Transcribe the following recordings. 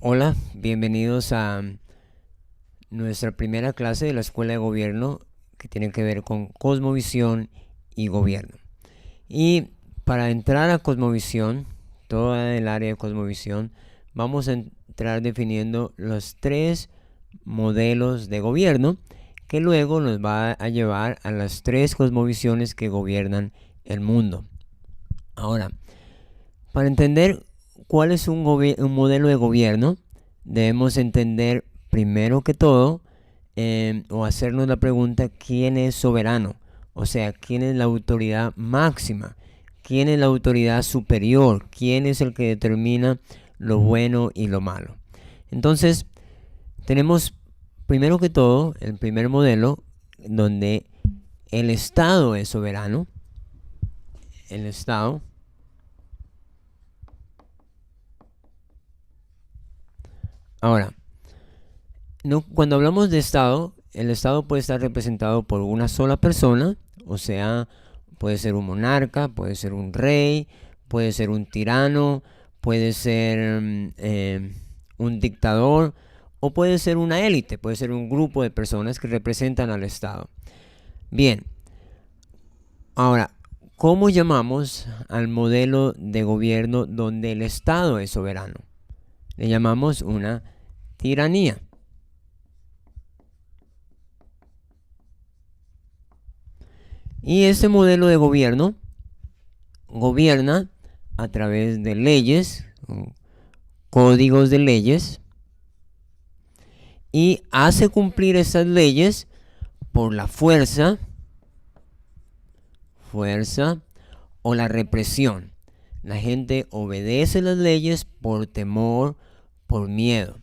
Hola, bienvenidos a nuestra primera clase de la Escuela de Gobierno que tiene que ver con cosmovisión y gobierno. Y para entrar a cosmovisión, toda el área de cosmovisión, vamos a entrar definiendo los tres modelos de gobierno que luego nos va a llevar a las tres cosmovisiones que gobiernan el mundo. Ahora, para entender cuál es un modelo de gobierno, debemos entender primero que todo o hacernos la pregunta: ¿quién es soberano? O sea, ¿quién es la autoridad máxima? ¿Quién es la autoridad superior? ¿Quién es el que determina lo bueno y lo malo? Entonces, tenemos primero que todo el primer modelo donde el Estado es soberano. El Estado. Ahora, cuando hablamos de Estado, el Estado puede estar representado por una sola persona, o sea, puede ser un monarca, puede ser un rey, puede ser un tirano, puede ser un dictador, o puede ser una élite, puede ser un grupo de personas que representan al Estado. Bien, ahora, ¿cómo llamamos al modelo de gobierno donde el Estado es soberano? Le llamamos una tiranía. Y este modelo de gobierno gobierna a través de leyes, códigos de leyes, y hace cumplir esas leyes por la fuerza o la represión. La gente obedece las leyes por temor, por miedo.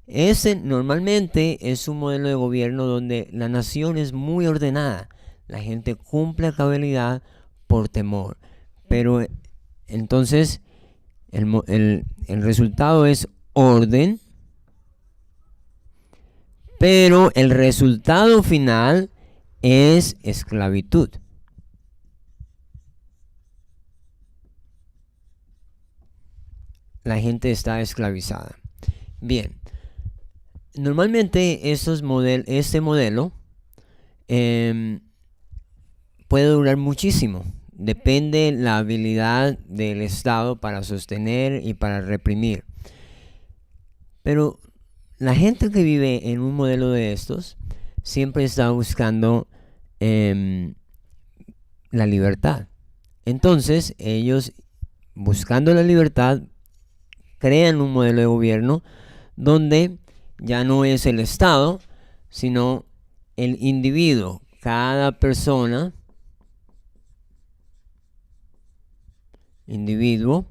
Ese normalmente es un modelo de gobierno donde la nación es muy ordenada. La gente cumple a cabalidad por temor. Pero entonces el resultado es orden, pero el resultado final es esclavitud. La gente está esclavizada. Bien, normalmente este modelo puede durar muchísimo. Depende la habilidad del Estado para sostener y para reprimir. Pero la gente que vive en un modelo de estos siempre está buscando la libertad. Entonces ellos, buscando la libertad, crean un modelo de gobierno donde ya no es el Estado, sino el individuo. Cada persona, individuo,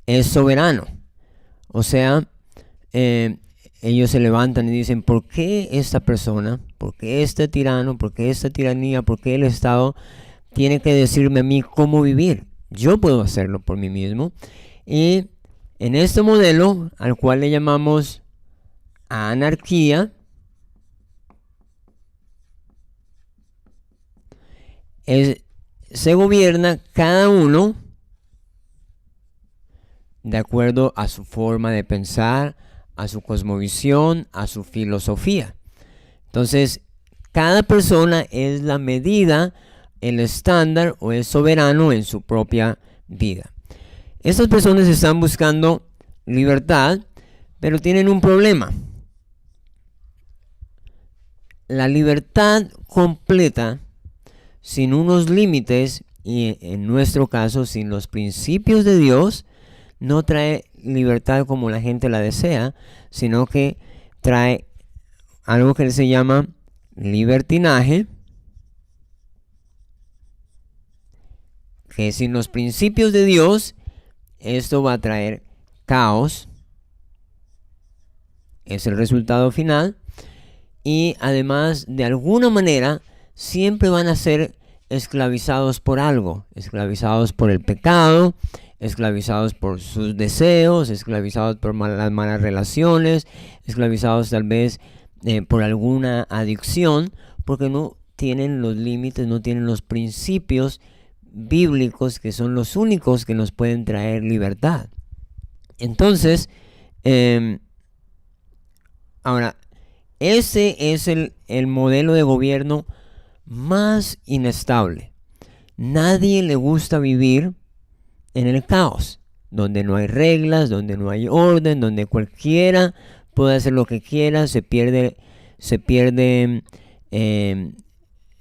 es soberano. O sea, ellos se levantan y dicen: ¿por qué esta persona, por qué este tirano, por qué esta tiranía, por qué el Estado tiene que decirme a mí cómo vivir? Yo puedo hacerlo por mí mismo. Y en este modelo, al cual le llamamos anarquía, se gobierna cada uno de acuerdo a su forma de pensar, a su cosmovisión, a su filosofía. Entonces, cada persona es la medida, el estándar, o es soberano en su propia vida. Estas personas están buscando libertad, pero tienen un problema. La libertad completa, sin unos límites, y en nuestro caso sin los principios de Dios, no trae libertad como la gente la desea, sino que trae algo que se llama libertinaje, que sin los principios de Dios, esto va a traer caos. Es el resultado final. Y además, de alguna manera, siempre van a ser esclavizados por algo, esclavizados por el pecado, esclavizados por sus deseos, esclavizados por las malas relaciones, esclavizados tal vez por alguna adicción, porque no tienen los límites, no tienen los principios bíblicos, que son los únicos que nos pueden traer libertad. Entonces, Ahora, ese es el modelo de gobierno más inestable. Nadie le gusta vivir en el caos, donde no hay reglas, donde no hay orden, donde cualquiera puede hacer lo que quiera, se pierde el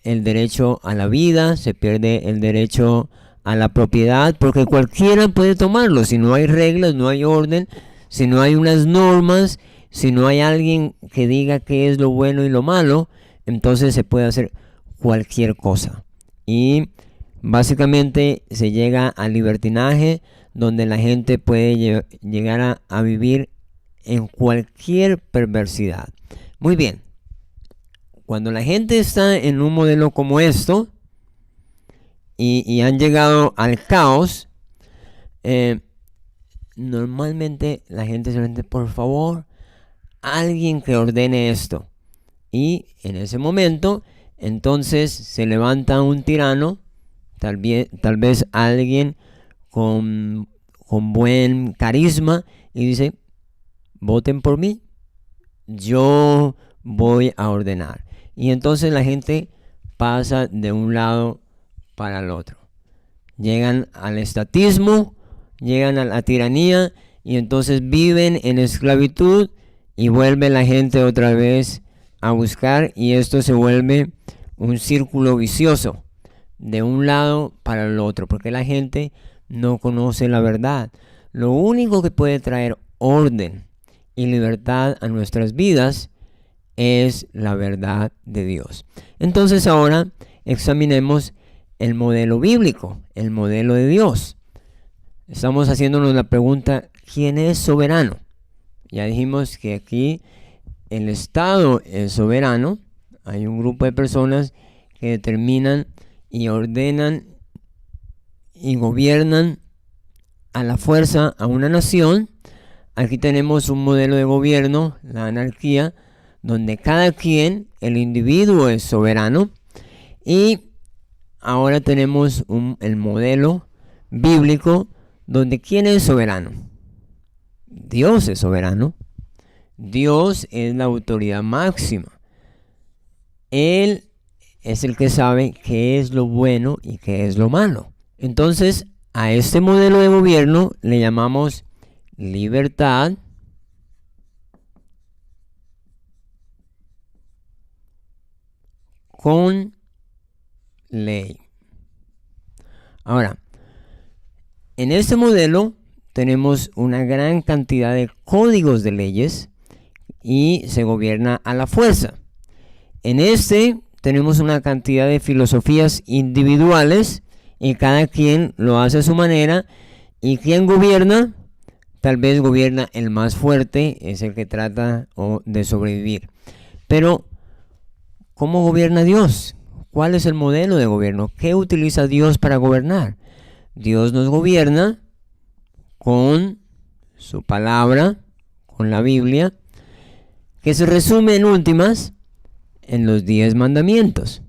derecho a la vida, se pierde el derecho a la propiedad, porque cualquiera puede tomarlo. Si no hay reglas, no hay orden, si no hay unas normas, si no hay alguien que diga qué es lo bueno y lo malo, entonces se puede hacer cualquier cosa. Y básicamente se llega al libertinaje, donde la gente puede llegar a vivir en cualquier perversidad. Muy bien, cuando la gente está en un modelo como esto y han llegado al caos, normalmente la gente se dice, por favor, alguien que ordene esto. Y en ese momento, entonces se levanta un tirano, tal vez alguien con buen carisma, y dice, voten por mí, yo voy a ordenar. Y entonces la gente pasa de un lado para el otro. Llegan al estatismo, llegan a la tiranía, y entonces viven en esclavitud y vuelve la gente otra vez a buscar, y esto se vuelve un círculo vicioso de un lado para el otro, porque la gente no conoce la verdad. Lo único que puede traer orden y libertad a nuestras vidas es la verdad de Dios. Entonces ahora examinemos el modelo bíblico, el modelo de Dios. Estamos haciéndonos la pregunta, ¿quién es soberano? Ya dijimos que aquí el Estado es soberano. Hay un grupo de personas que determinan y ordenan y gobiernan a la fuerza a una nación. Aquí tenemos un modelo de gobierno, la anarquía, donde cada quien, el individuo, es soberano. Y ahora tenemos el modelo bíblico, donde ¿quién es soberano? Dios es soberano. Dios es la autoridad máxima. Él es el que sabe qué es lo bueno y qué es lo malo. Entonces, a este modelo de gobierno le llamamos libertad con ley. Ahora, en este modelo tenemos una gran cantidad de códigos de leyes y se gobierna a la fuerza. En este tenemos una cantidad de filosofías individuales y cada quien lo hace a su manera. ¿Y quién gobierna? Tal vez gobierna el más fuerte, es el que trata de sobrevivir. Pero, ¿cómo gobierna Dios? ¿Cuál es el modelo de gobierno? ¿Qué utiliza Dios para gobernar? Dios nos gobierna con su palabra, con la Biblia, que se resume en últimas en los 10 mandamientos.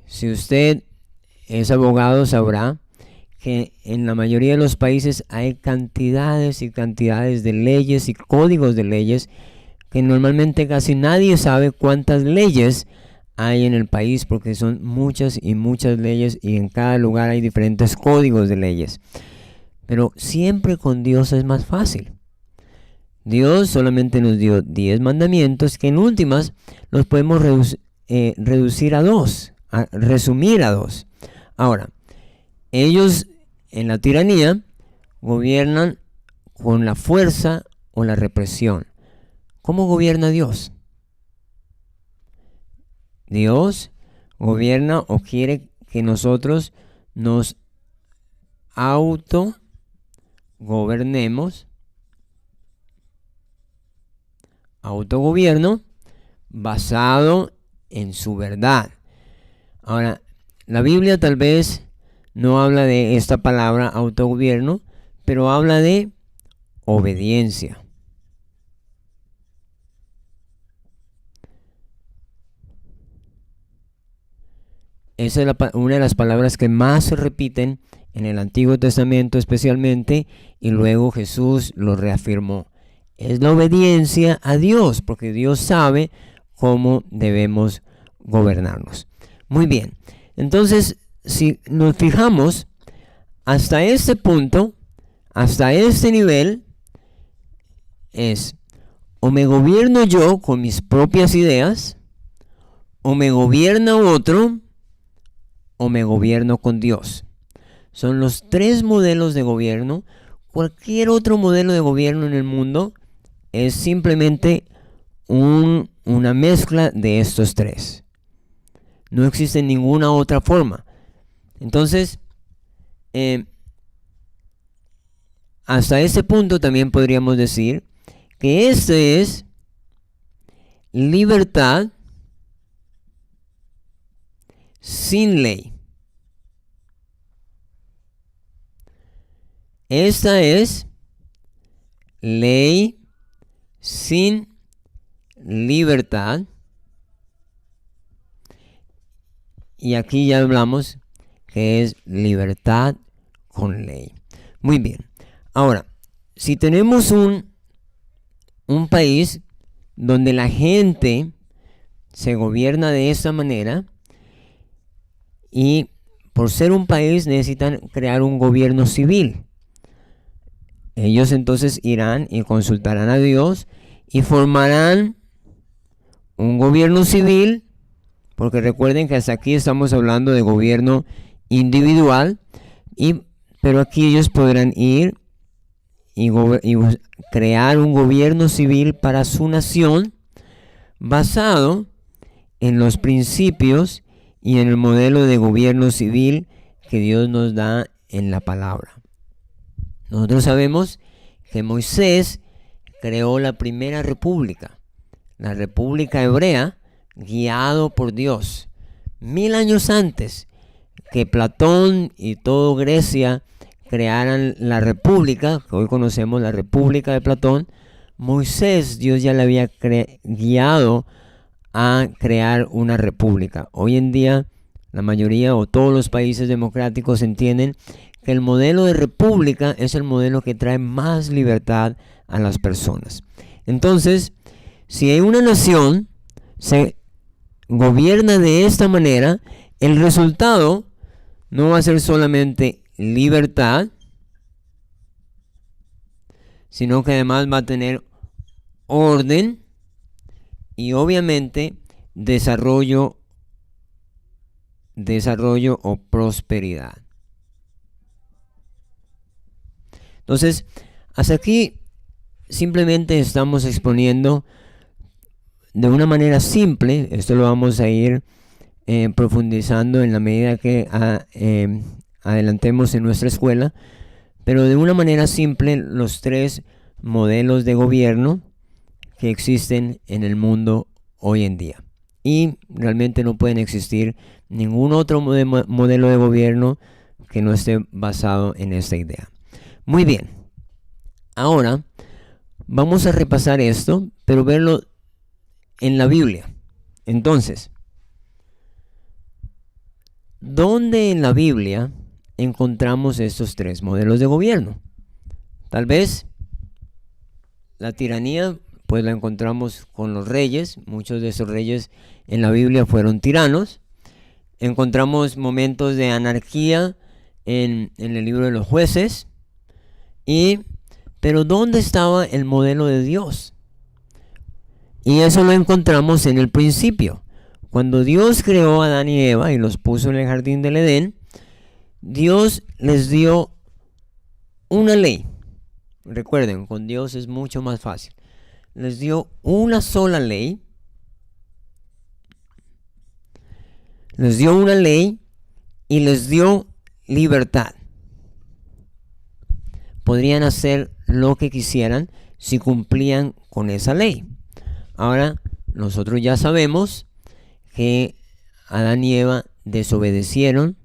Si usted es abogado, sabrá que en la mayoría de los países hay cantidades y cantidades de leyes y códigos de leyes que normalmente casi nadie sabe cuántas leyes hay en el país, porque son muchas y muchas leyes y en cada lugar hay diferentes códigos de leyes. Pero siempre con Dios es más fácil. Dios solamente nos dio 10 mandamientos que en últimas los podemos reducir a 2, resumir a 2. Ahora, ellos en la tiranía gobiernan con la fuerza o la represión. ¿Cómo gobierna Dios? Dios gobierna o quiere que nosotros nos autogobernemos. Autogobierno basado en su verdad. Ahora, la Biblia tal vez no habla de esta palabra autogobierno, pero habla de obediencia. esa es una de las palabras que más se repiten en el Antiguo Testamento especialmente, y luego Jesús lo reafirmó. Es la obediencia a Dios, porque Dios sabe cómo debemos gobernarnos. Muy bien, entonces si nos fijamos, hasta este punto, hasta este nivel, es o me gobierno yo con mis propias ideas, o me gobierna otro, o me gobierno con Dios. Son los tres modelos de gobierno. Cualquier otro modelo de gobierno en el mundo es simplemente una mezcla de estos tres. No existe ninguna otra forma. Entonces, hasta ese punto también podríamos decir que este es libertad sin ley. Esta es ley sin libertad. Y aquí ya hablamos que es libertad con ley. Muy bien. Ahora, si tenemos un país donde la gente se gobierna de esta manera, y por ser un país necesitan crear un gobierno civil. Ellos entonces irán y consultarán a Dios y formarán un gobierno civil, porque recuerden que hasta aquí estamos hablando de gobierno individual, pero aquí ellos podrán ir y crear un gobierno civil para su nación basado en los principios y en el modelo de gobierno civil que Dios nos da en la palabra. Nosotros sabemos que Moisés creó la primera república, la República Hebrea, guiado por Dios. 1000 años antes que Platón y toda Grecia crearan la república, que hoy conocemos la República de Platón, Moisés, Dios ya le había guiado a crear una república. Hoy en día, la mayoría o todos los países democráticos entienden que el modelo de república es el modelo que trae más libertad a las personas. Entonces, si hay una nación se gobierna de esta manera, el resultado no va a ser solamente libertad, sino que además va a tener orden y obviamente desarrollo o prosperidad. Entonces, hasta aquí simplemente estamos exponiendo de una manera simple. Esto lo vamos a ir profundizando en la medida que adelantemos en nuestra escuela, pero de una manera simple los tres modelos de gobierno que existen en el mundo hoy en día. Y realmente no pueden existir ningún otro modelo de gobierno que no esté basado en esta idea. Muy bien, ahora vamos a repasar esto, pero verlo en la Biblia. Entonces, ¿dónde en la Biblia encontramos estos tres modelos de gobierno? Tal vez la tiranía, pues la encontramos con los reyes. Muchos de esos reyes en la Biblia fueron tiranos. Encontramos momentos de anarquía en el libro de los jueces. Pero ¿dónde estaba el modelo de Dios? Y eso lo encontramos en el principio. Cuando Dios creó a Adán y Eva y los puso en el jardín del Edén, Dios les dio una ley. Recuerden, con Dios es mucho más fácil. Les dio una sola ley. Les dio una ley y les dio libertad. Podrían hacer lo que quisieran si cumplían con esa ley. Ahora, nosotros ya sabemos que Adán y Eva desobedecieron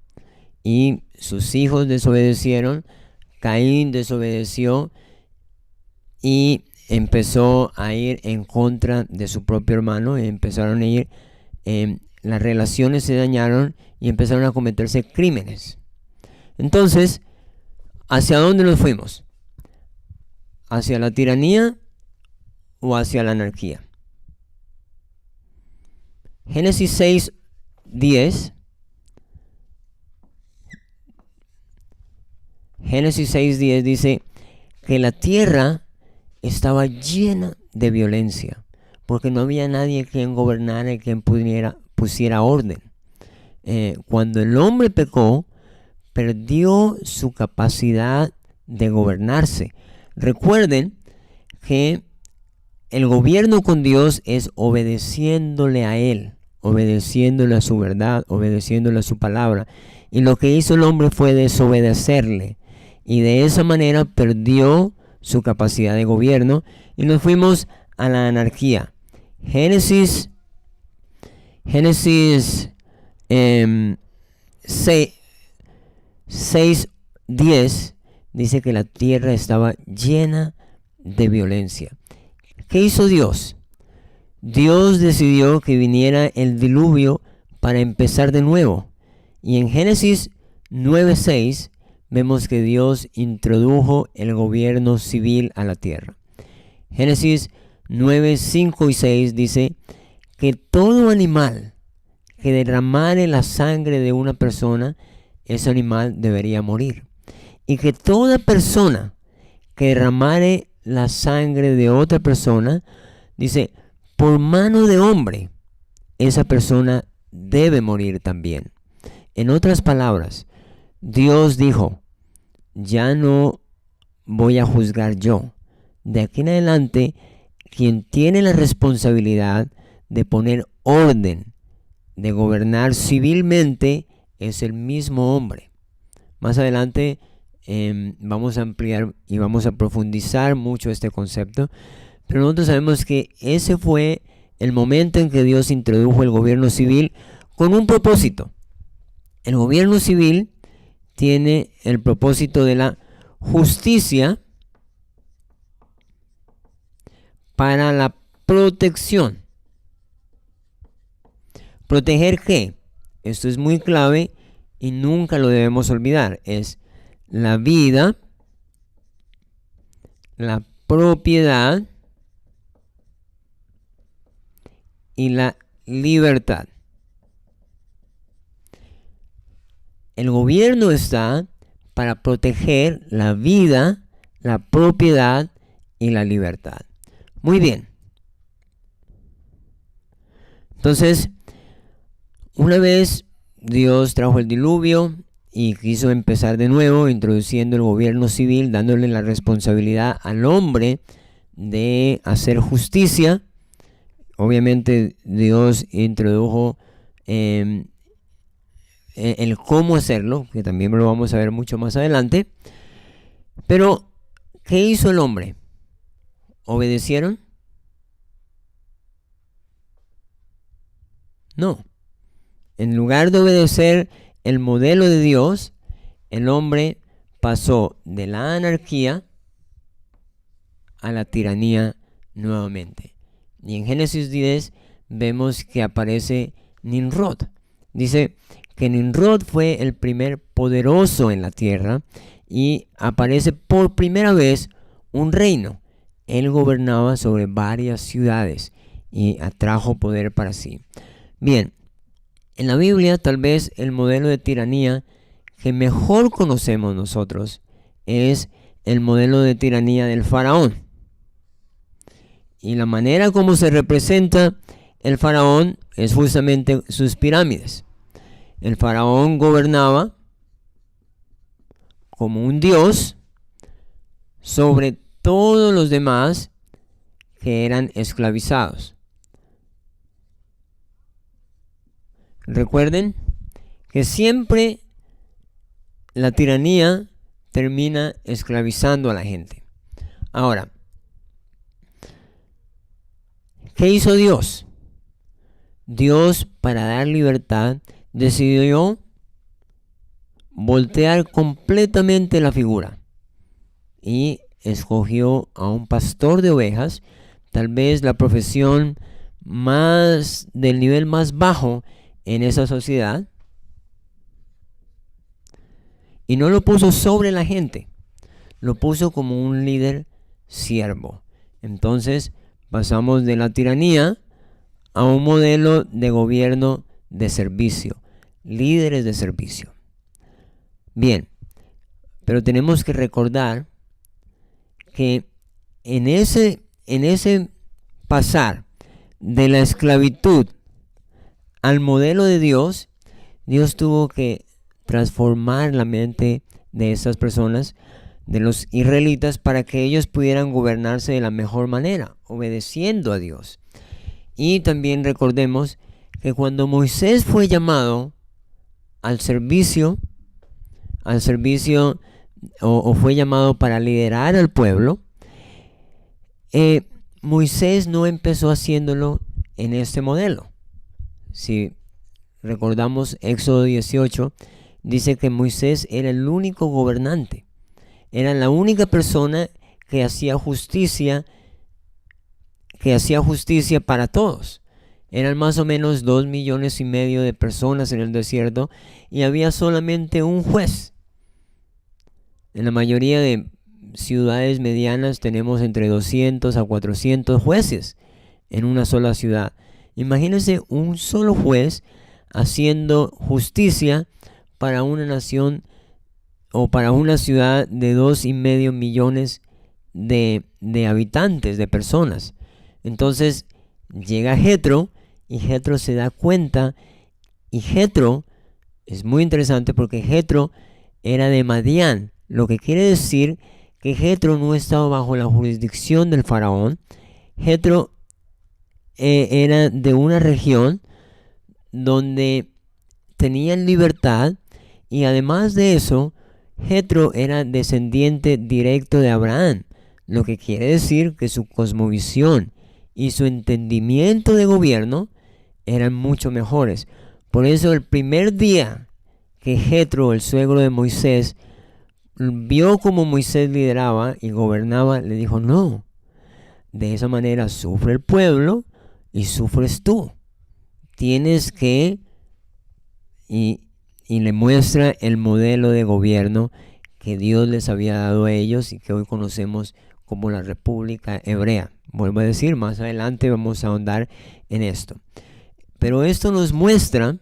y sus hijos desobedecieron. Caín desobedeció y empezó a ir en contra de su propio hermano. Empezaron a ir las relaciones se dañaron y empezaron a cometerse crímenes. Entonces, ¿hacia dónde nos fuimos? ¿Hacia la tiranía o hacia la anarquía? Génesis 6:10. Génesis 6:10 dice que la tierra estaba llena de violencia, porque no había nadie quien gobernara y quien pusiera orden. Cuando el hombre pecó, perdió su capacidad de gobernarse. Recuerden que el gobierno con Dios es obedeciéndole a Él, obedeciéndole a su verdad, obedeciéndole a su palabra. Y lo que hizo el hombre fue desobedecerle. Y de esa manera perdió su capacidad de gobierno y nos fuimos a la anarquía. Génesis 6:10 dice que la tierra estaba llena de violencia. ¿Qué hizo Dios? Dios decidió que viniera el diluvio para empezar de nuevo. Y en Génesis 9:6 vemos que Dios introdujo el gobierno civil a la tierra. Génesis 9:5 y 6 dice que todo animal que derramare la sangre de una persona, ese animal debería morir. Y que toda persona que derramare la sangre de otra persona, dice, por mano de hombre, esa persona debe morir también. En otras palabras, Dios dijo, ya no voy a juzgar yo. De aquí en adelante, quien tiene la responsabilidad de poner orden, de gobernar civilmente, es el mismo hombre. Más adelante vamos a ampliar y vamos a profundizar mucho este concepto, pero nosotros sabemos que ese fue el momento en que Dios introdujo el gobierno civil con un propósito. El gobierno civil tiene el propósito de la justicia para la protección. ¿Proteger qué? Esto es muy clave y nunca lo debemos olvidar. Es la vida, la propiedad y la libertad. El gobierno está para proteger la vida, la propiedad y la libertad. Muy bien. Entonces, una vez Dios trajo el diluvio y quiso empezar de nuevo, introduciendo el gobierno civil, dándole la responsabilidad al hombre de hacer justicia. Obviamente Dios introdujo el cómo hacerlo, que también lo vamos a ver mucho más adelante. Pero, ¿qué hizo el hombre? ¿Obedecieron? No. En lugar de obedecer el modelo de Dios, el hombre pasó de la anarquía a la tiranía nuevamente. Y en Génesis 10 vemos que aparece Nimrod. Dice que Nimrod fue el primer poderoso en la tierra y aparece por primera vez un reino. Él gobernaba sobre varias ciudades y atrajo poder para sí. Bien, en la Biblia tal vez el modelo de tiranía que mejor conocemos nosotros es el modelo de tiranía del faraón. Y la manera como se representa el faraón es justamente sus pirámides. El faraón gobernaba como un dios sobre todos los demás que eran esclavizados. Recuerden que siempre la tiranía termina esclavizando a la gente. Ahora, ¿qué hizo Dios? Dios, para dar libertad, decidió voltear completamente la figura y escogió a un pastor de ovejas, tal vez la profesión más del nivel más bajo en esa sociedad y no lo puso sobre la gente, lo puso como un líder siervo. Entonces pasamos de la tiranía a un modelo de gobierno de servicio, líderes de servicio. Bien, pero tenemos que recordar que en ese pasar de la esclavitud al modelo de Dios, Dios tuvo que transformar la mente de esas personas, de los israelitas, para que ellos pudieran gobernarse de la mejor manera, obedeciendo a Dios. Y también recordemos que cuando Moisés fue llamado al servicio o fue llamado para liderar al pueblo, Moisés no empezó haciéndolo en este modelo. Si recordamos Éxodo 18, dice que Moisés era el único gobernante, era la única persona que hacía justicia para todos. Eran más o menos 2,5 millones de personas en el desierto y había solamente un juez. En la mayoría de ciudades medianas tenemos entre 200 a 400 jueces en una sola ciudad. Imagínense un solo juez haciendo justicia para una nación o para una ciudad de 2,5 millones de habitantes, de personas. Entonces llega Jetro y Jetro se da cuenta, y Jetro es muy interesante porque Jetro era de Madián, lo que quiere decir que Jetro no estaba bajo la jurisdicción del faraón. Jetro era de una región donde tenían libertad, y además de eso, Jetro era descendiente directo de Abraham, lo que quiere decir que su cosmovisión y su entendimiento de gobierno eran mucho mejores. Por eso el primer día que Jetro, el suegro de Moisés, vio cómo Moisés lideraba y gobernaba, le dijo: no, de esa manera sufre el pueblo y sufres tú. Tienes que... Y le muestra el modelo de gobierno que Dios les había dado a ellos y que hoy conocemos como la República Hebrea. Vuelvo a decir, más adelante vamos a ahondar en esto. Pero esto nos muestra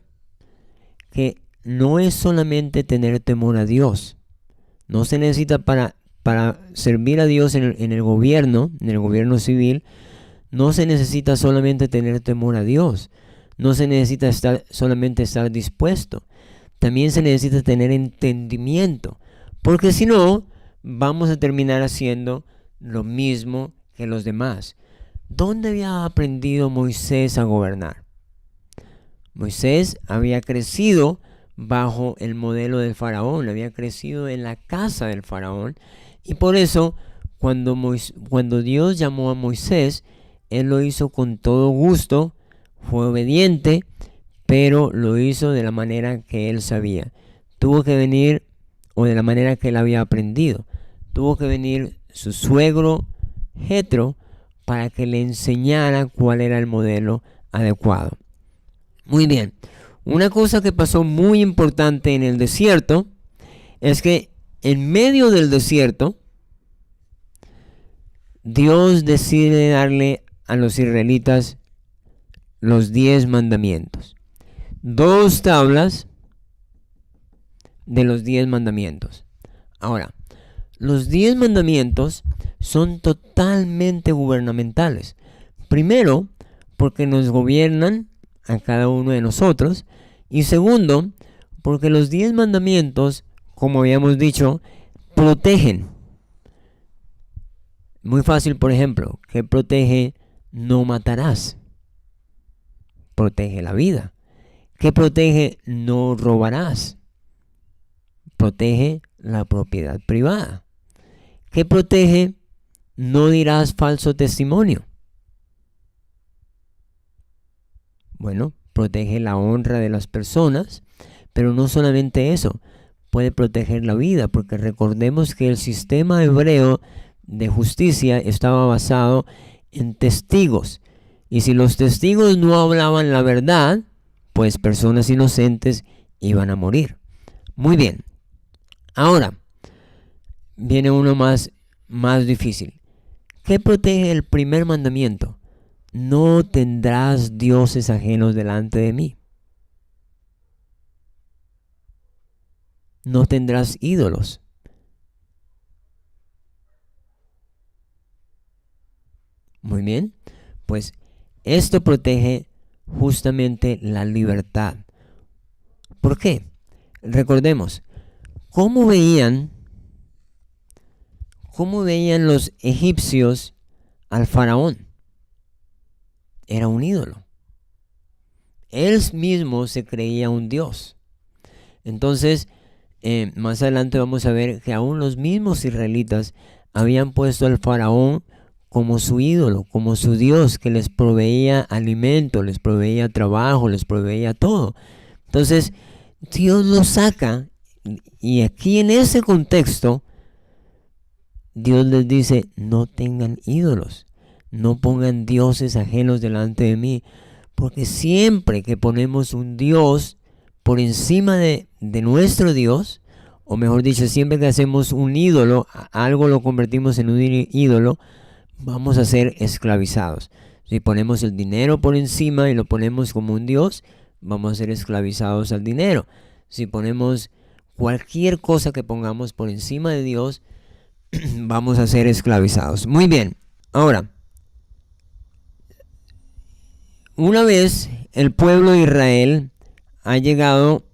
que no es solamente tener temor a Dios. No se necesita para servir a Dios en el gobierno civil. No se necesita solamente tener temor a Dios. No se necesita solamente estar dispuesto. También se necesita tener entendimiento. Porque si no, vamos a terminar haciendo lo mismo que los demás. ¿Dónde había aprendido Moisés a gobernar? Moisés había crecido bajo el modelo del faraón, había crecido en la casa del faraón, y por eso cuando Dios llamó a Moisés, él lo hizo con todo gusto, fue obediente, pero lo hizo de la manera que él sabía. Tuvo que venir, o de la manera que él había aprendido, tuvo que venir su suegro Jetro para que le enseñara cuál era el modelo adecuado. Muy bien, una cosa que pasó muy importante en el desierto es que en medio del desierto Dios decide darle a los israelitas los 10 mandamientos. 2 tablas de los 10 mandamientos. Ahora, los 10 mandamientos son totalmente gubernamentales. Primero, porque nos gobiernan a cada uno de nosotros. Y segundo, porque los 10 mandamientos, como habíamos dicho, protegen. Muy fácil, por ejemplo, ¿qué protege? No matarás. Protege la vida. ¿Qué protege? No robarás. Protege la propiedad privada. ¿Qué protege? No dirás falso testimonio. Bueno, protege la honra de las personas, pero no solamente eso, puede proteger la vida, porque recordemos que el sistema hebreo de justicia estaba basado en testigos. Y si los testigos no hablaban la verdad, pues personas inocentes iban a morir. Muy bien. Ahora viene uno más difícil. ¿Qué protege el primer mandamiento? No tendrás dioses ajenos delante de mí. No tendrás ídolos. Muy bien. Pues esto protege justamente la libertad. ¿Por qué? Recordemos, ¿cómo veían los egipcios al faraón? Era un ídolo. Él mismo se creía un dios. Entonces, más adelante vamos a ver que aún los mismos israelitas habían puesto al faraón como su ídolo, como su dios, que les proveía alimento, les proveía trabajo, les proveía todo. Entonces, Dios los saca, y aquí en ese contexto, Dios les dice: no tengan ídolos, no pongan dioses ajenos delante de mí, porque siempre que ponemos un dios por encima de nuestro Dios, o mejor dicho, siempre que hacemos un ídolo, algo lo convertimos en un ídolo, vamos a ser esclavizados. Si ponemos el dinero por encima y lo ponemos como un dios, vamos a ser esclavizados al dinero. Si ponemos cualquier cosa que pongamos por encima de Dios, vamos a ser esclavizados. Muy bien. Ahora, una vez el pueblo de Israel ha llegado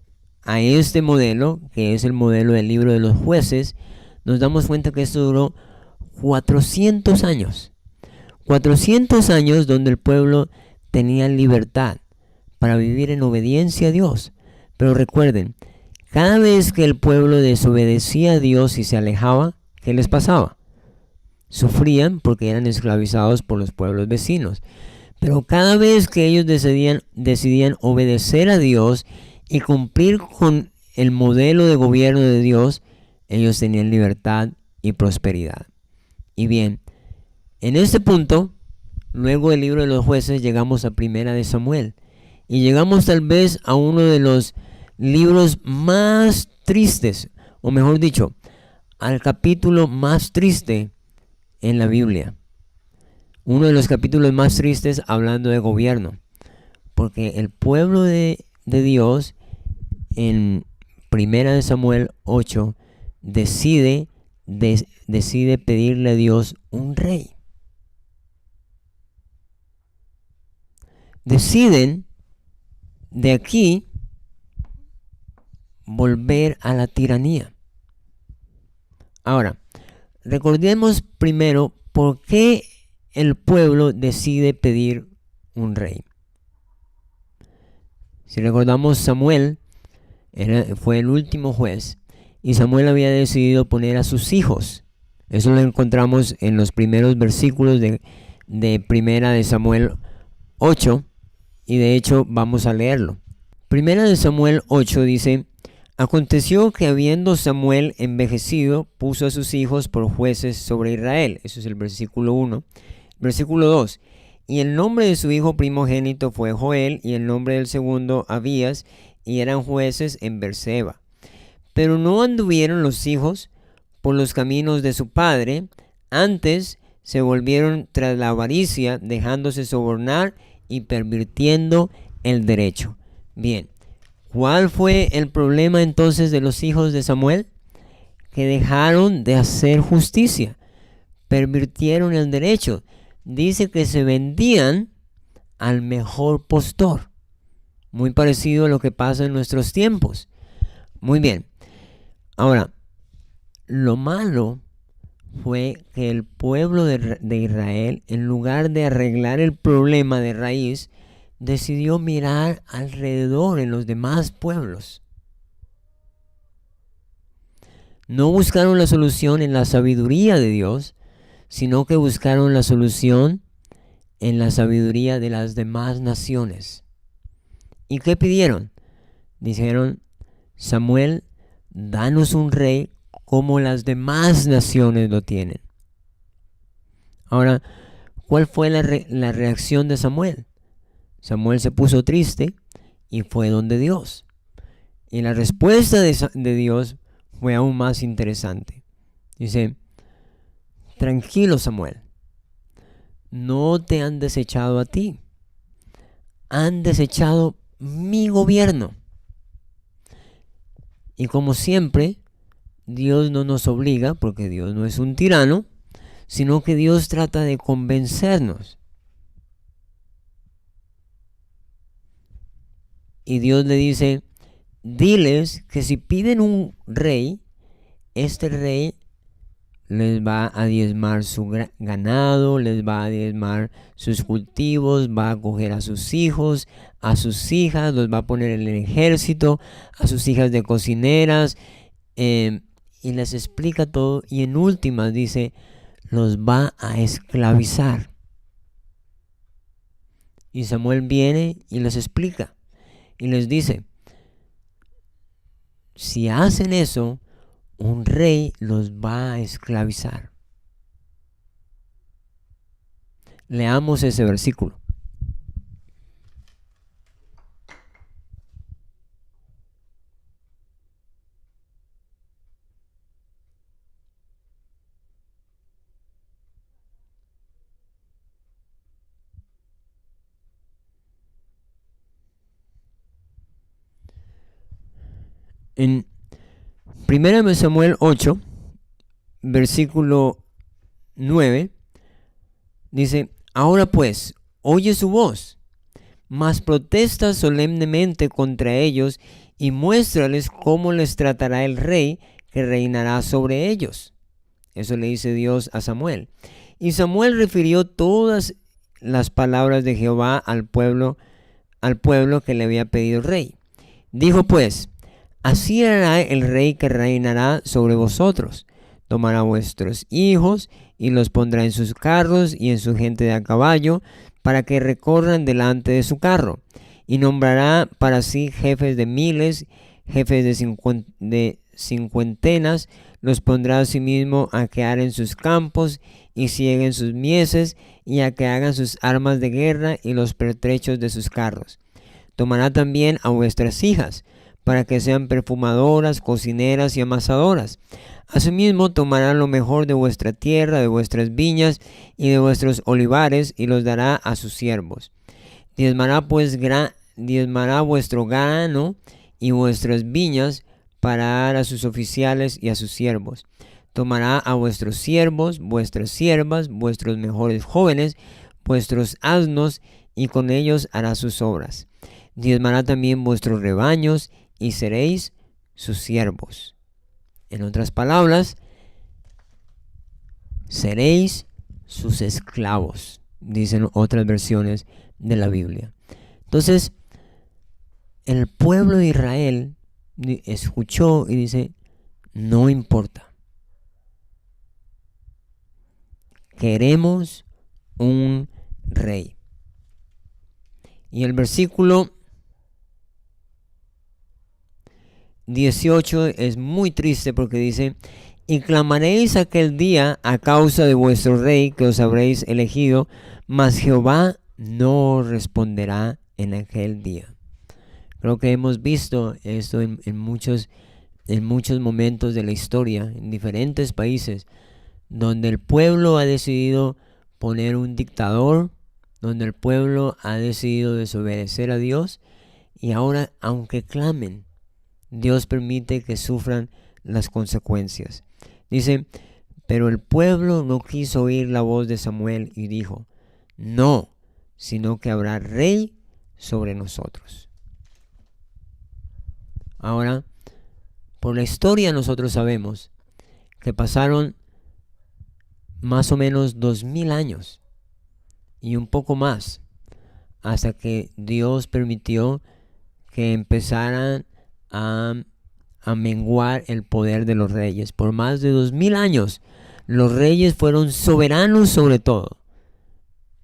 a este modelo, que es el modelo del libro de los jueces, nos damos cuenta que esto duró 400 años. 400 años donde el pueblo tenía libertad para vivir en obediencia a Dios. Pero recuerden, cada vez que el pueblo desobedecía a Dios y se alejaba, ¿qué les pasaba? Sufrían porque eran esclavizados por los pueblos vecinos. Pero cada vez que ellos decidían obedecer a Dios y cumplir con el modelo de gobierno de Dios, ellos tenían libertad y prosperidad. Y bien, en este punto, luego del libro de los jueces, llegamos a Primera de Samuel. Y llegamos tal vez a uno de los libros más tristes, o mejor dicho, al capítulo más triste en la Biblia. Uno de los capítulos más tristes hablando de gobierno. Porque el pueblo de Dios, en Primera de Samuel 8, decide pedirle a Dios un rey. Deciden de aquí volver a la tiranía. Ahora, recordemos primero por qué el pueblo decide pedir un rey. Si recordamos, Samuel fue el último juez, y Samuel había decidido poner a sus hijos. Eso lo encontramos en los primeros versículos de Primera de Samuel 8, y de hecho vamos a leerlo. Primera de Samuel 8 dice: aconteció que habiendo Samuel envejecido, puso a sus hijos por jueces sobre Israel. Eso es el versículo 1. Versículo 2. Y el nombre de su hijo primogénito fue Joel, y el nombre del segundo Abías, y eran jueces en Beerseba. Pero no anduvieron los hijos por los caminos de su padre, antes se volvieron tras la avaricia, dejándose sobornar y pervirtiendo el derecho. Bien, ¿cuál fue el problema entonces de los hijos de Samuel? Que dejaron de hacer justicia, pervirtieron el derecho. Dice que se vendían al mejor postor. Muy parecido a lo que pasa en nuestros tiempos. Muy bien. Ahora, lo malo fue que el pueblo de Israel, en lugar de arreglar el problema de raíz, decidió mirar alrededor en los demás pueblos. No buscaron la solución en la sabiduría de Dios, sino que buscaron la solución en la sabiduría de las demás naciones. ¿Y qué pidieron? Dijeron: Samuel, danos un rey como las demás naciones lo tienen. Ahora, ¿cuál fue la reacción de Samuel? Samuel se puso triste y fue donde Dios. Y la respuesta de Dios fue aún más interesante. Dice: tranquilo, Samuel, no te han desechado a ti, han desechado mi gobierno. Y como siempre, Dios no nos obliga, porque Dios no es un tirano, sino que Dios trata de convencernos. Y Dios le dice: diles que si piden un rey, este rey les va a diezmar su ganado, les va a diezmar sus cultivos, va a coger a sus hijos, a sus hijas, los va a poner en el ejército, a sus hijas de cocineras, y les explica todo. Y en últimas dice: los va a esclavizar. Y Samuel viene y les explica y les dice: si hacen eso, un rey los va a esclavizar. Leamos ese versículo. En 1 Samuel 8, versículo 9, dice: ahora pues, oye su voz, mas protesta solemnemente contra ellos y muéstrales cómo les tratará el rey que reinará sobre ellos. Eso le dice Dios a Samuel. Y Samuel refirió todas las palabras de Jehová al pueblo que le había pedido rey. Dijo pues: así hará el rey que reinará sobre vosotros. Tomará vuestros hijos y los pondrá en sus carros y en su gente de a caballo, para que recorran delante de su carro. Y nombrará para sí jefes de miles, jefes de cincuentenas. Los pondrá a sí mismo a que aren sus campos y cieguen sus mieses, y a que hagan sus armas de guerra y los pertrechos de sus carros. Tomará también a vuestras hijas, para que sean perfumadoras, cocineras y amasadoras. Asimismo tomará lo mejor de vuestra tierra, de vuestras viñas y de vuestros olivares, y los dará a sus siervos. Diezmará vuestro grano y vuestras viñas para dar a sus oficiales y a sus siervos. Tomará a vuestros siervos, vuestras siervas, vuestros mejores jóvenes, vuestros asnos, y con ellos hará sus obras. Diezmará también vuestros rebaños, y seréis sus siervos. En otras palabras, seréis sus esclavos, dicen otras versiones de la Biblia. Entonces, el pueblo de Israel escuchó y dice: no importa, queremos un rey. Y el versículo 18 es muy triste, porque dice: y clamaréis aquel día a causa de vuestro rey que os habréis elegido, mas Jehová no responderá en aquel día. Creo que hemos visto esto en muchos momentos de la historia, en diferentes países, donde el pueblo ha decidido poner un dictador, donde el pueblo ha decidido desobedecer a Dios, y ahora, aunque clamen, Dios permite que sufran las consecuencias. Dice: pero el pueblo no quiso oír la voz de Samuel y dijo: no, sino que habrá rey sobre nosotros. Ahora, por la historia nosotros sabemos que pasaron más o menos 2000 años y un poco más, hasta que Dios permitió que empezaran a menguar el poder de los reyes. Por más de 2000 años, los reyes fueron soberanos sobre todo.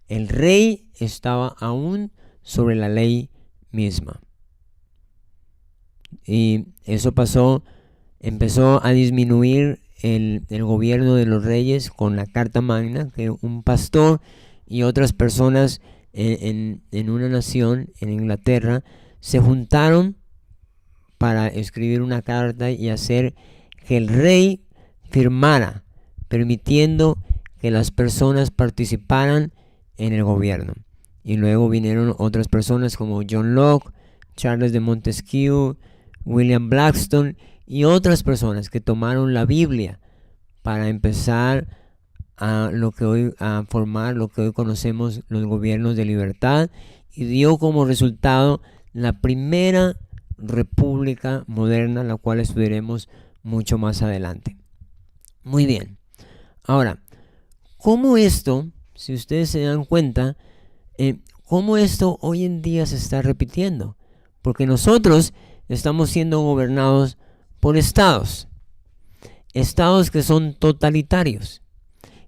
El rey estaba aún sobre la ley misma. Y eso empezó a disminuir el gobierno de los reyes con la Carta Magna, que un pastor y otras personas en una nación, en Inglaterra, se juntaron para escribir una carta y hacer que el rey firmara, permitiendo que las personas participaran en el gobierno. Y luego vinieron otras personas como John Locke, Charles de Montesquieu, William Blackstone y otras personas que tomaron la Biblia para empezar a formar lo que hoy conocemos los gobiernos de libertad, y dio como resultado la primera república moderna, la cual estudiaremos mucho más adelante. Muy bien. Ahora, ¿cómo esto, si ustedes se dan cuenta, cómo esto hoy en día se está repitiendo? Porque nosotros estamos siendo gobernados por estados que son totalitarios.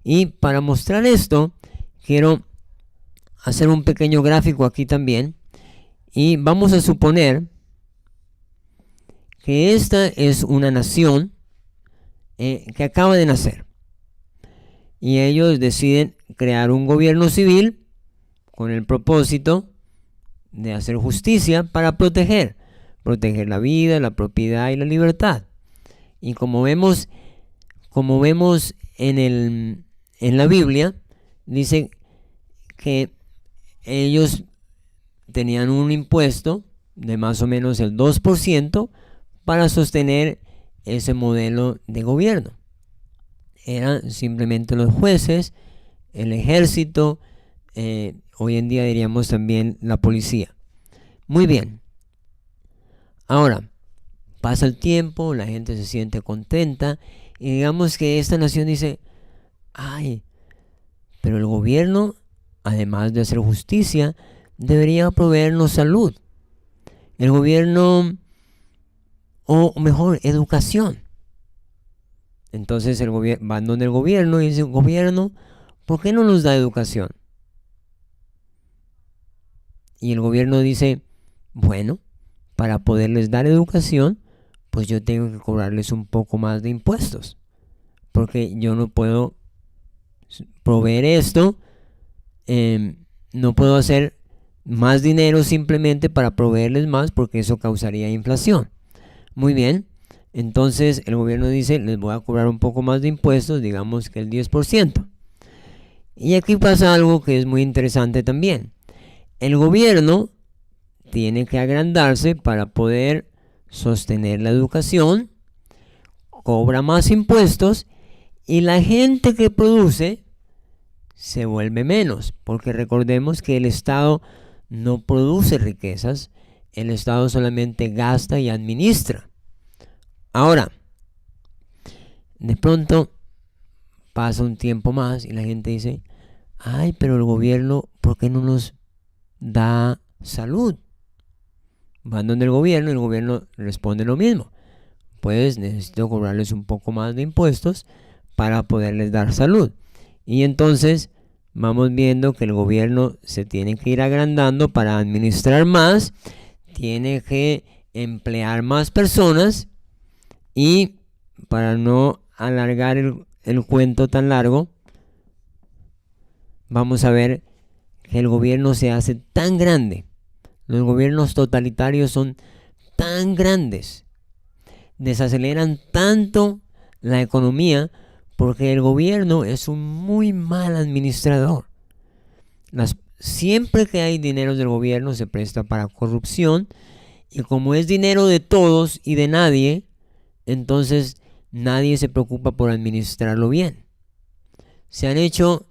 Y para mostrar esto, quiero hacer un pequeño gráfico aquí también. Y vamos a suponer que esta es una nación que acaba de nacer. Y ellos deciden crear un gobierno civil con el propósito de hacer justicia para proteger la vida, la propiedad y la libertad. Y como vemos en la Biblia, dice que ellos tenían un impuesto de más o menos el 2% para sostener ese modelo de gobierno. Eran simplemente los jueces, el ejército, hoy en día diríamos también la policía. Muy bien. Ahora, pasa el tiempo, la gente se siente contenta y digamos que esta nación dice, ay, pero el gobierno, además de hacer justicia, debería proveernos salud. El gobierno, o mejor, educación. Entonces van donde el gobierno y dicen, gobierno, ¿por qué no nos da educación? Y el gobierno dice, bueno, para poderles dar educación, pues yo tengo que cobrarles un poco más de impuestos, porque yo no puedo proveer esto, no puedo hacer más dinero simplemente para proveerles más, porque eso causaría inflación. Muy bien, entonces el gobierno dice, les voy a cobrar un poco más de impuestos, digamos que el 10%. Y aquí pasa algo que es muy interesante también. El gobierno tiene que agrandarse para poder sostener la educación, cobra más impuestos y la gente que produce se vuelve menos, porque recordemos que el Estado no produce riquezas, el Estado solamente gasta y administra. Ahora, de pronto pasa un tiempo más y la gente dice, ay, pero el gobierno, ¿por qué no nos da salud? Van donde el gobierno responde lo mismo. Pues necesito cobrarles un poco más de impuestos para poderles dar salud. Y entonces vamos viendo que el gobierno se tiene que ir agrandando para administrar más, tiene que emplear más personas, y para no alargar el cuento tan largo, vamos a ver que el gobierno se hace tan grande. Los gobiernos totalitarios son tan grandes, desaceleran tanto la economía, porque el gobierno es un muy mal administrador. Siempre que hay dinero del gobierno se presta para corrupción, y como es dinero de todos y de nadie, entonces nadie se preocupa por administrarlo bien. Se han hecho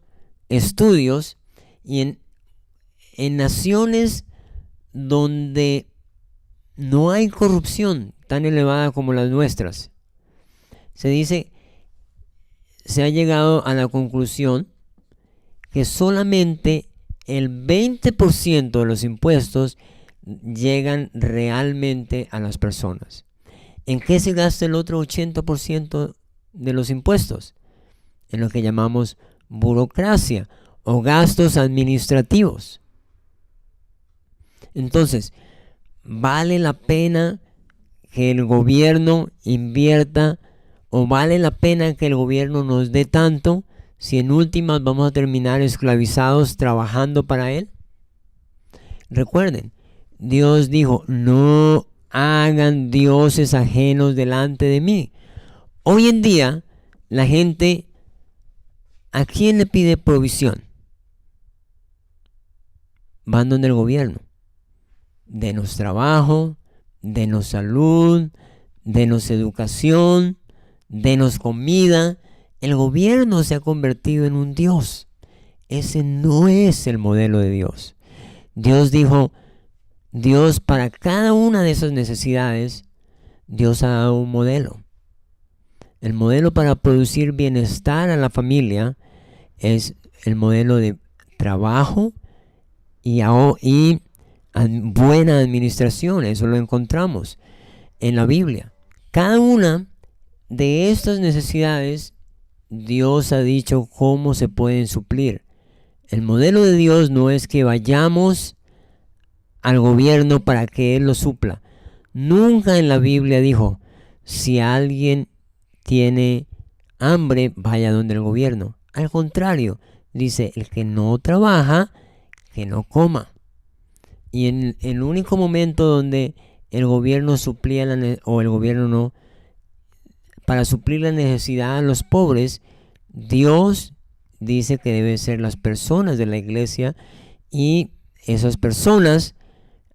estudios y en naciones donde no hay corrupción tan elevada como las nuestras, se ha llegado a la conclusión que solamente el 20% de los impuestos llegan realmente a las personas. ¿En qué se gasta el otro 80% de los impuestos? En lo que llamamos burocracia o gastos administrativos. Entonces, ¿vale la pena que el gobierno invierta, o vale la pena que el gobierno nos dé tanto, si en últimas vamos a terminar esclavizados trabajando para él? Recuerden, Dios dijo, no hagan dioses ajenos delante de mí. Hoy en día, la gente, ¿a quién le pide provisión? Van donde el gobierno. Denos trabajo, denos salud, denos educación, denos comida. El gobierno se ha convertido en un Dios. Ese no es el modelo de Dios. Dios dijo, Dios para cada una de esas necesidades, Dios ha dado un modelo. El modelo para producir bienestar a la familia es el modelo de trabajo y buena administración. Eso lo encontramos en la Biblia. Cada una de estas necesidades, Dios ha dicho cómo se pueden suplir. El modelo de Dios no es que vayamos al gobierno para que Él lo supla. Nunca en la Biblia dijo, si alguien tiene hambre, vaya donde el gobierno. Al contrario, dice, el que no trabaja, que no coma. Y en el único momento donde el gobierno suplía o el gobierno no, para suplir la necesidad a los pobres, Dios dice que deben ser las personas de la iglesia, y esas personas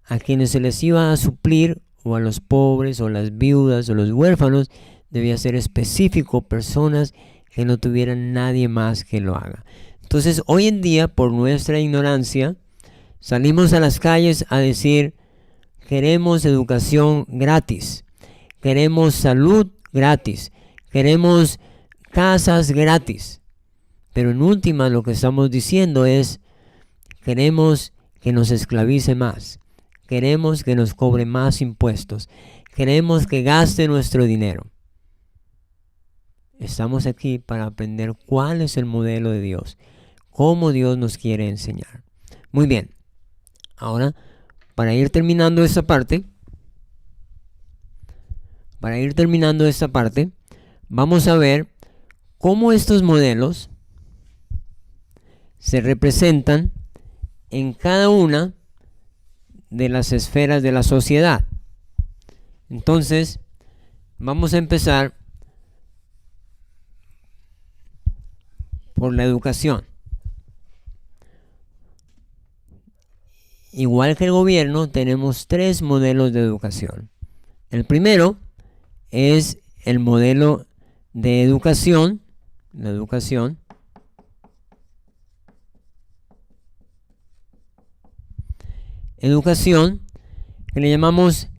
a quienes se les iba a suplir, o a los pobres, o las viudas, o los huérfanos, debía ser específico, personas que no tuvieran nadie más que lo haga. Entonces, hoy en día, por nuestra ignorancia, salimos a las calles a decir, queremos educación gratis, queremos salud gratis, queremos casas gratis. Pero en última lo que estamos diciendo es, queremos que nos esclavice más, queremos que nos cobre más impuestos, queremos que gaste nuestro dinero. Estamos aquí para aprender cuál es el modelo de Dios, cómo Dios nos quiere enseñar. Muy bien, ahora para ir terminando esta parte, vamos a ver cómo estos modelos se representan en cada una de las esferas de la sociedad. Entonces, vamos a empezar por la educación. Igual que el gobierno, tenemos 3 modelos de educación. El primero es el modelo de educación, la educación que le llamamos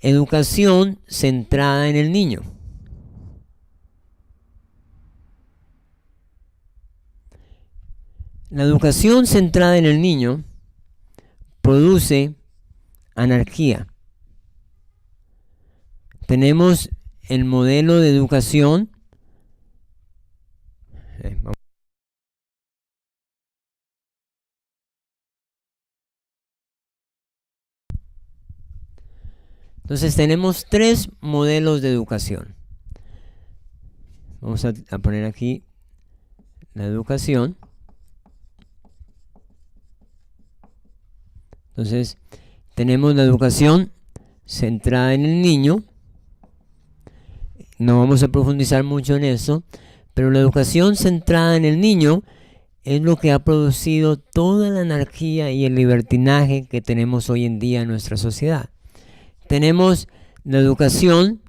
educación centrada en el niño. La educación centrada en el niño produce anarquía. Tenemos el modelo de educación. Entonces tenemos 3 modelos de educación. Vamos a poner aquí la educación. Entonces tenemos la educación centrada en el niño. No vamos a profundizar mucho en eso, pero la educación centrada en el niño es lo que ha producido toda la anarquía y el libertinaje que tenemos hoy en día en nuestra sociedad. Tenemos la educación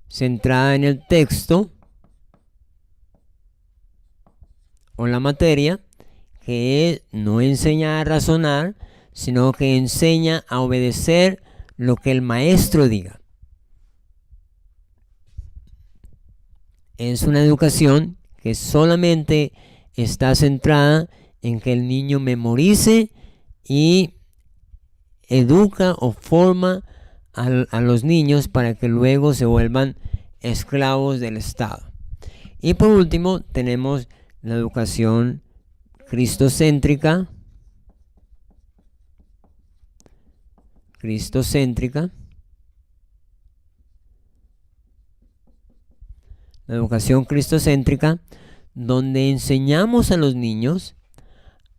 centrada en el texto o la materia, que no enseña a razonar, sino que enseña a obedecer lo que el maestro diga. Es una educación que solamente está centrada en que el niño memorice y educa o forma a los niños para que luego se vuelvan esclavos del Estado. Y por último tenemos la educación cristocéntrica. La educación cristocéntrica, donde enseñamos a los niños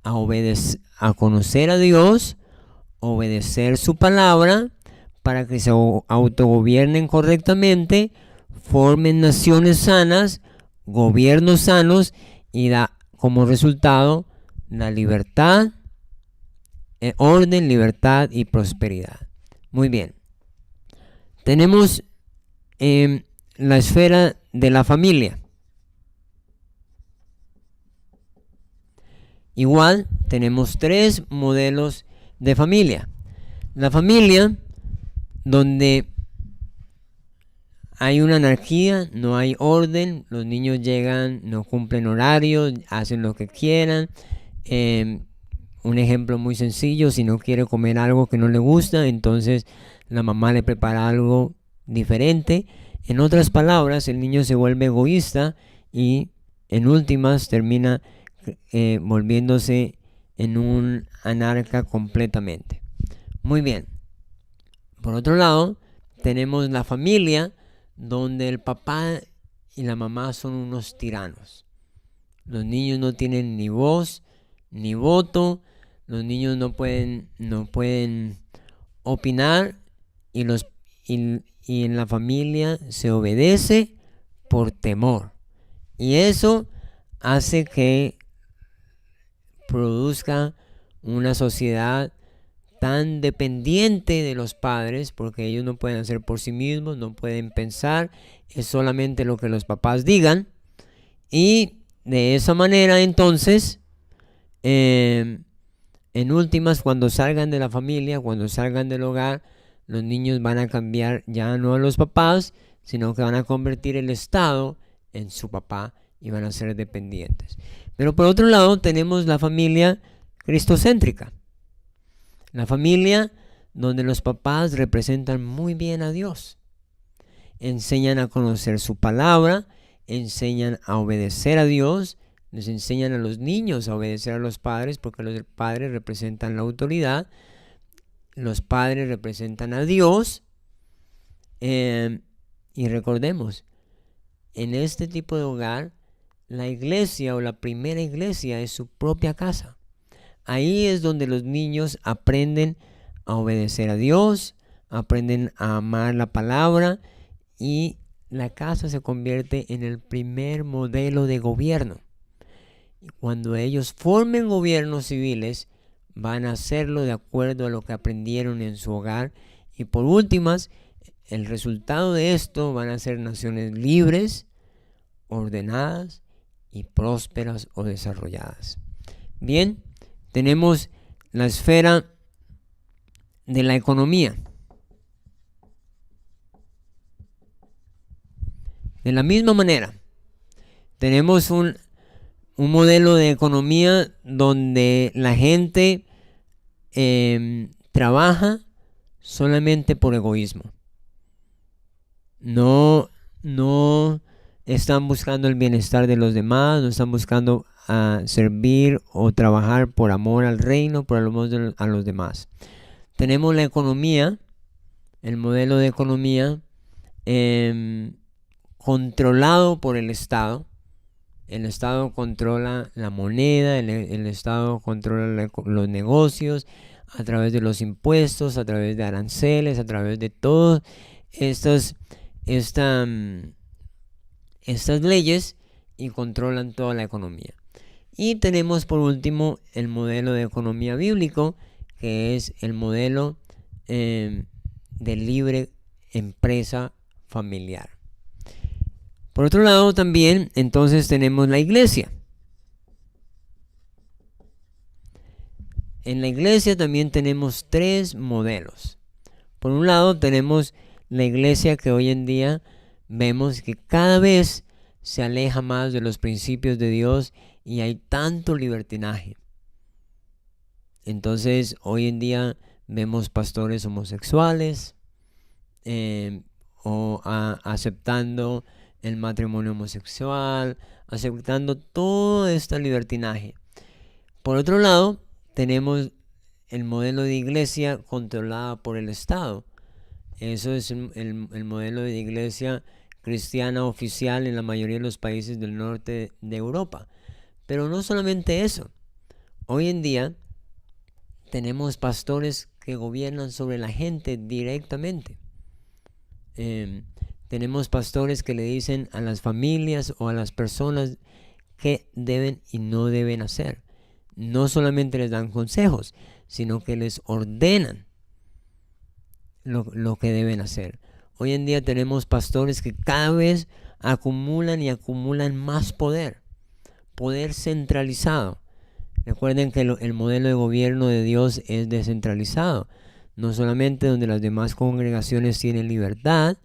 a obedecer, a conocer a Dios, obedecer su palabra para que se autogobiernen correctamente, formen naciones sanas, gobiernos sanos y da como resultado la libertad, orden, libertad y prosperidad. Muy bien. Tenemos la esfera de la familia. Igual tenemos 3 modelos de familia. La familia donde hay una anarquía, no hay orden, los niños llegan, no cumplen horarios, hacen lo que quieran. Un ejemplo muy sencillo, si no quiere comer algo que no le gusta, entonces la mamá le prepara algo diferente. En otras palabras, el niño se vuelve egoísta y en últimas termina volviéndose en un anarca completamente. Muy bien. Por otro lado, tenemos la familia donde el papá y la mamá son unos tiranos. Los niños no tienen ni voz ni voto. Los niños no pueden opinar y en la familia se obedece por temor. Y eso hace que produzca una sociedad tan dependiente de los padres, porque ellos no pueden hacer por sí mismos, no pueden pensar, es solamente lo que los papás digan. Y de esa manera entonces, en últimas, cuando salgan de la familia, cuando salgan del hogar, los niños van a cambiar ya no a los papás, sino que van a convertir el Estado en su papá y van a ser dependientes. Pero por otro lado tenemos la familia cristocéntrica. La familia donde los papás representan muy bien a Dios. Enseñan a conocer su palabra, enseñan a obedecer a Dios, les enseñan a los niños a obedecer a los padres porque los padres representan la autoridad, los padres representan a Dios. Y recordemos, en este tipo de hogar, la iglesia o la primera iglesia es su propia casa. Ahí es donde los niños aprenden a obedecer a Dios, aprenden a amar la palabra y la casa se convierte en el primer modelo de gobierno. Y cuando ellos formen gobiernos civiles, van a hacerlo de acuerdo a lo que aprendieron en su hogar. Y por últimas, el resultado de esto van a ser naciones libres, ordenadas y prósperas o desarrolladas. Bien, tenemos la esfera de la economía. De la misma manera, tenemos un modelo de economía donde la gente trabaja solamente por egoísmo. No están buscando el bienestar de los demás, no están buscando servir o trabajar por amor al reino, por amor a los demás. Tenemos la economía, el modelo de economía controlado por el Estado. El Estado controla la moneda, el Estado controla los negocios a través de los impuestos, a través de aranceles, a través de todas estas leyes y controlan toda la economía. Y tenemos por último el modelo de economía bíblico, que es el modelo de libre empresa familiar. Por otro lado también entonces tenemos la iglesia. En la iglesia también tenemos 3 modelos. Por un lado tenemos la iglesia que hoy en día vemos que cada vez se aleja más de los principios de Dios y hay tanto libertinaje. Entonces hoy en día vemos pastores homosexuales aceptando el matrimonio homosexual, aceptando todo este libertinaje. Por otro lado, tenemos el modelo de iglesia controlada por el Estado. Eso es el modelo de iglesia cristiana oficial en la mayoría de los países del norte de Europa. Pero no solamente eso. Hoy en día tenemos pastores que gobiernan sobre la gente directamente. Tenemos pastores que le dicen a las familias o a las personas qué deben y no deben hacer. No solamente les dan consejos, sino que les ordenan lo que deben hacer. Hoy en día tenemos pastores que cada vez acumulan y acumulan más poder centralizado. Recuerden que el modelo de gobierno de Dios es descentralizado, no solamente donde las demás congregaciones tienen libertad,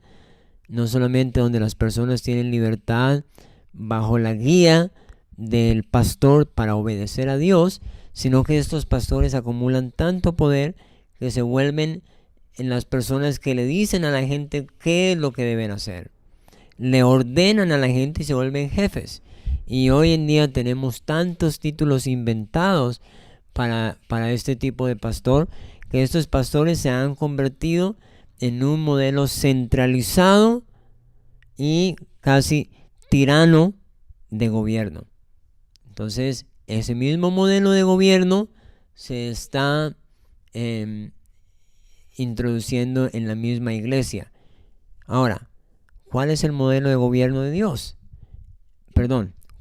no solamente donde las personas tienen libertad bajo la guía del pastor para obedecer a Dios, sino que estos pastores acumulan tanto poder que se vuelven en las personas que le dicen a la gente qué es lo que deben hacer. Le ordenan a la gente y se vuelven jefes. Y hoy en día tenemos tantos títulos inventados para este tipo de pastor, que estos pastores se han convertido en un modelo centralizado y casi tirano de gobierno. Entonces, ese mismo modelo de gobierno se está introduciendo en la misma iglesia. Ahora, ¿cuál es el modelo de gobierno de Dios?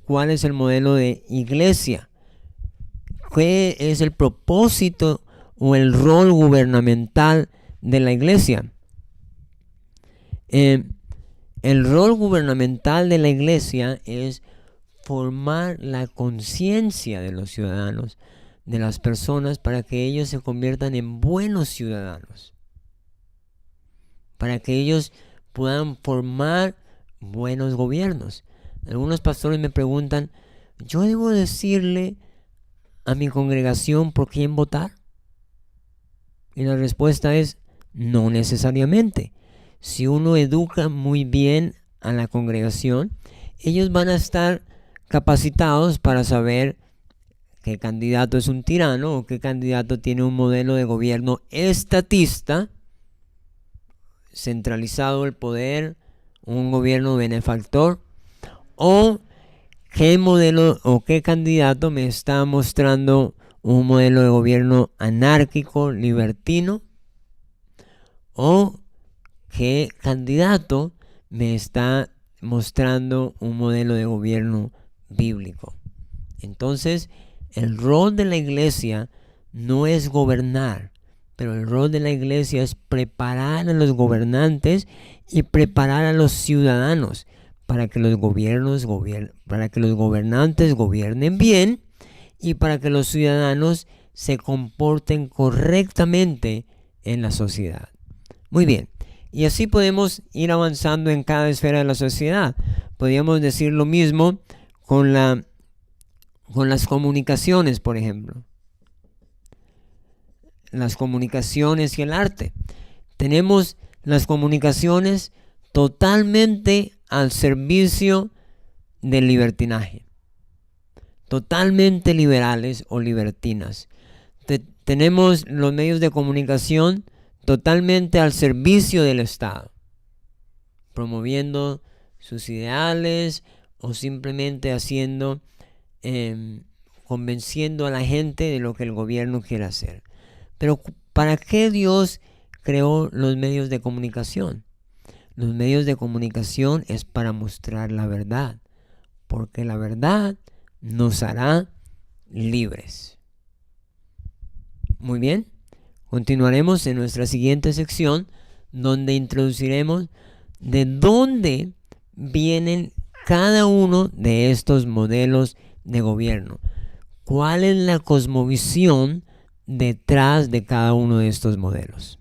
¿Cuál es el modelo de iglesia? ¿Qué es el propósito o el rol gubernamental de la iglesia? El rol gubernamental de la iglesia es formar la conciencia de los ciudadanos, de las personas, para que ellos se conviertan en buenos ciudadanos, para que ellos puedan formar buenos gobiernos. Algunos pastores me preguntan, ¿yo debo decirle a mi congregación por quién votar? Y la respuesta es, no necesariamente. Si uno educa muy bien a la congregación, ellos van a estar capacitados para saber qué candidato es un tirano o qué candidato tiene un modelo de gobierno estatista, centralizado el poder, un gobierno benefactor, o qué modelo o qué candidato me está mostrando un modelo de gobierno anárquico, libertino, o qué candidato me está mostrando un modelo de gobierno bíblico. Entonces, el rol de la iglesia no es gobernar, pero el rol de la iglesia es preparar a los gobernantes y preparar a los ciudadanos para que los gobernantes gobiernen bien y para que los ciudadanos se comporten correctamente en la sociedad. Muy bien, y así podemos ir avanzando en cada esfera de la sociedad. Podríamos decir lo mismo con las comunicaciones, por ejemplo. Las comunicaciones y el arte. Tenemos las comunicaciones totalmente al servicio del libertinaje, totalmente liberales o libertinas. Tenemos los medios de comunicación totalmente al servicio del Estado, promoviendo sus ideales o simplemente convenciendo a la gente de lo que el gobierno quiere hacer. Pero ¿para qué Dios creó los medios de comunicación? Los medios de comunicación es para mostrar la verdad, porque la verdad nos hará libres. Muy bien, continuaremos en nuestra siguiente sección, donde introduciremos de dónde vienen cada uno de estos modelos de gobierno. ¿Cuál es la cosmovisión detrás de cada uno de estos modelos?